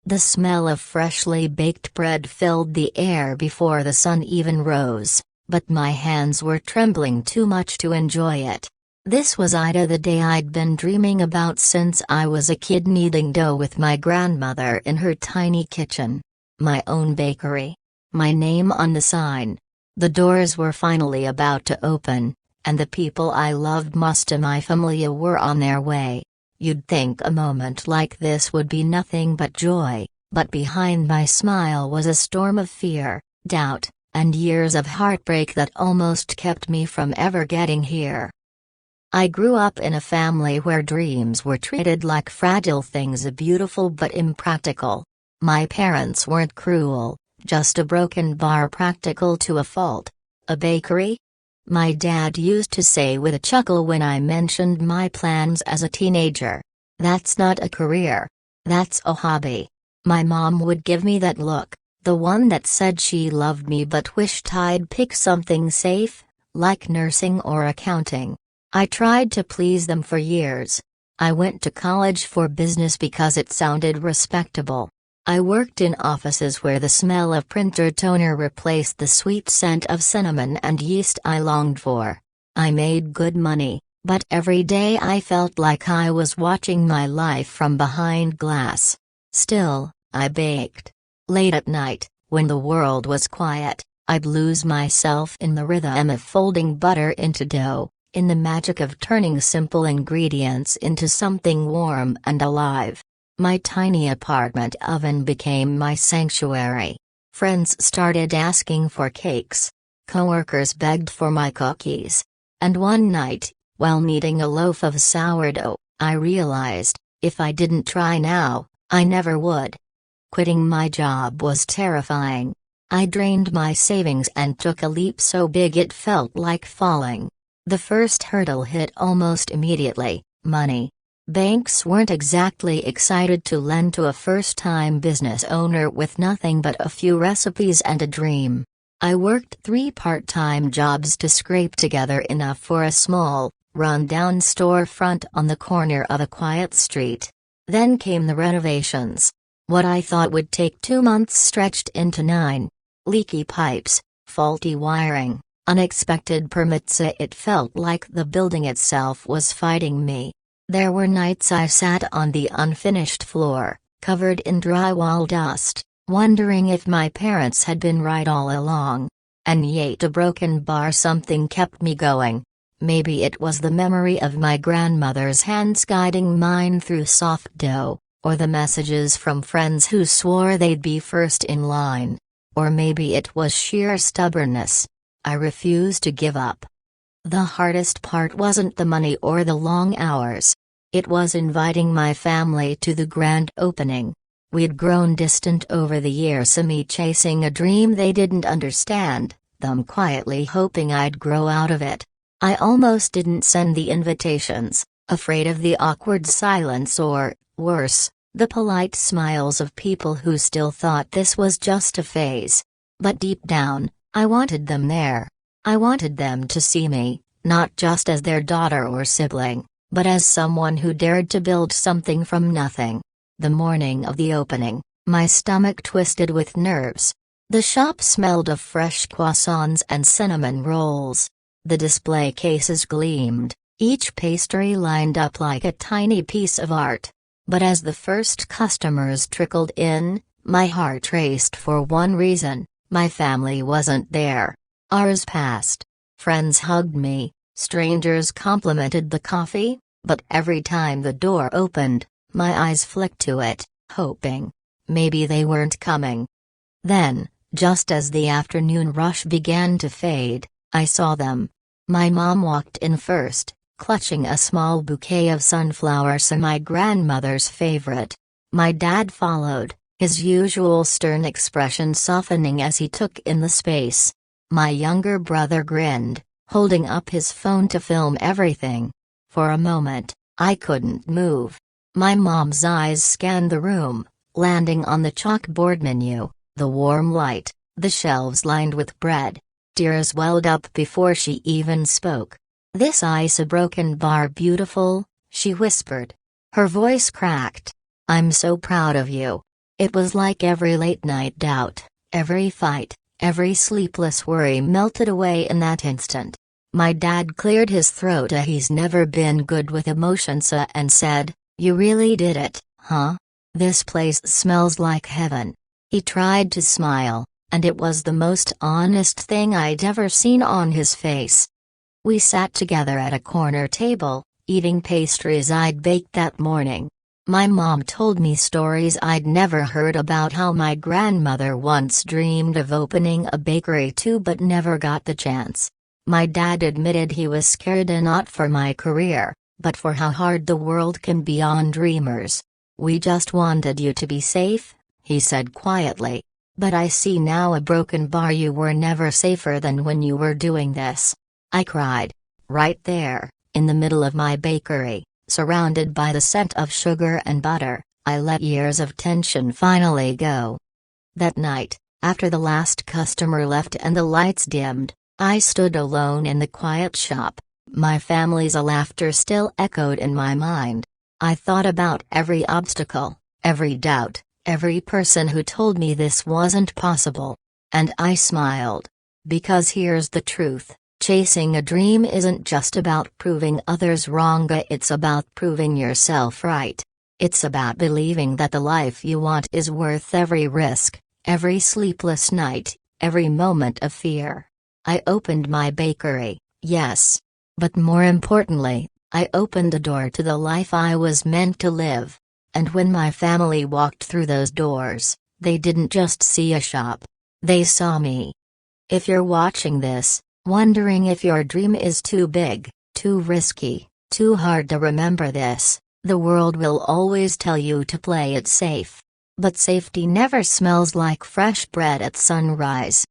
The smell of freshly baked bread filled the air before the sun even rose, but my hands were trembling too much to enjoy it. This was Ida, the day I'd been dreaming about since I was a kid, kneading dough with my grandmother in her tiny kitchen. My own bakery. My name on the sign. The doors were finally about to open, and the people I loved, most of my family, were on their way. You'd think a moment like this would be nothing but joy, but behind my smile was a storm of fear, doubt, and years of heartbreak that almost kept me from ever getting here. I grew up in a family where dreams were treated like fragile things, beautiful but impractical. My parents weren't cruel, just a broken bar, practical to a fault. A bakery? My dad used to say with a chuckle when I mentioned my plans as a teenager. That's not a career. That's a hobby. My mom would give me that look, the one that said she loved me but wished I'd pick something safe, like nursing or accounting. I tried to please them for years. I went to college for business because it sounded respectable. I worked in offices where the smell of printer toner replaced the sweet scent of cinnamon and yeast I longed for. I made good money, but every day I felt like I was watching my life from behind glass. Still, I baked. Late at night, when the world was quiet, I'd lose myself in the rhythm of folding butter into dough, in the magic of turning simple ingredients into something warm and alive. My tiny apartment oven became my sanctuary. Friends started asking for cakes. Coworkers begged for my cookies. And one night, while kneading a loaf of sourdough, I realized, if I didn't try now, I never would. Quitting my job was terrifying. I drained my savings and took a leap so big it felt like falling. The first hurdle hit almost immediately: money. Banks weren't exactly excited to lend to a first-time business owner with nothing but a few recipes and a dream. I worked 3 part-time jobs to scrape together enough for a small, run-down storefront on the corner of a quiet street. Then came the renovations. What I thought would take 2 months stretched into 9. Leaky pipes, faulty wiring, unexpected permits. It felt like the building itself was fighting me. There were nights I sat on the unfinished floor, covered in drywall dust, wondering if my parents had been right all along. And yet a broken bar, something kept me going. Maybe it was the memory of my grandmother's hands guiding mine through soft dough, or the messages from friends who swore they'd be first in line. Or maybe it was sheer stubbornness. I refused to give up. The hardest part wasn't the money or the long hours. It was inviting my family to the grand opening. We'd grown distant over the years, me chasing a dream they didn't understand, them quietly hoping I'd grow out of it. I almost didn't send the invitations, afraid of the awkward silence or, worse, the polite smiles of people who still thought this was just a phase. But deep down, I wanted them there. I wanted them to see me, not just as their daughter or sibling, but as someone who dared to build something from nothing. The morning of the opening, my stomach twisted with nerves. The shop smelled of fresh croissants and cinnamon rolls. The display cases gleamed, each pastry lined up like a tiny piece of art. But as the first customers trickled in, my heart raced for one reason: my family wasn't there. Hours passed. Friends hugged me, strangers complimented the coffee, but every time the door opened, my eyes flicked to it, hoping maybe they weren't coming. Then, just as the afternoon rush began to fade, I saw them. My mom walked in first, clutching a small bouquet of sunflowers, my grandmother's favorite. My dad followed, his usual stern expression softening as he took in the space. My younger brother grinned, holding up his phone to film everything. For a moment, I couldn't move. My mom's eyes scanned the room, landing on the chalkboard menu, the warm light, the shelves lined with bread. Tears welled up before she even spoke. "This ice a broken bar beautiful," she whispered. Her voice cracked. "I'm so proud of you." It was like every late-night doubt, every fight, every sleepless worry melted away in that instant. My dad cleared his throat. He's never been good with emotions and said, "You really did it, huh? This place smells like heaven." He tried to smile, and it was the most honest thing I'd ever seen on his face. We sat together at a corner table, eating pastries I'd baked that morning. My mom told me stories I'd never heard about how my grandmother once dreamed of opening a bakery too but never got the chance. My dad admitted he was scared, not for my career, but for how hard the world can be on dreamers. "We just wanted you to be safe," he said quietly. "But I see now a broken bar. You were never safer than when you were doing this." I cried. Right there, in the middle of my bakery, surrounded by the scent of sugar and butter, I let years of tension finally go. That night, after the last customer left and the lights dimmed, I stood alone in the quiet shop. My family's laughter still echoed in my mind. I thought about every obstacle, every doubt, every person who told me this wasn't possible. And I smiled. Because here's the truth. Chasing a dream isn't just about proving others wrong, it's about proving yourself right. It's about believing that the life you want is worth every risk, every sleepless night, every moment of fear. I opened my bakery, yes. But more importantly, I opened a door to the life I was meant to live. And when my family walked through those doors, they didn't just see a shop. They saw me. If you're watching this, wondering if your dream is too big, too risky, too hard to remember this, the world will always tell you to play it safe. But safety never smells like fresh bread at sunrise.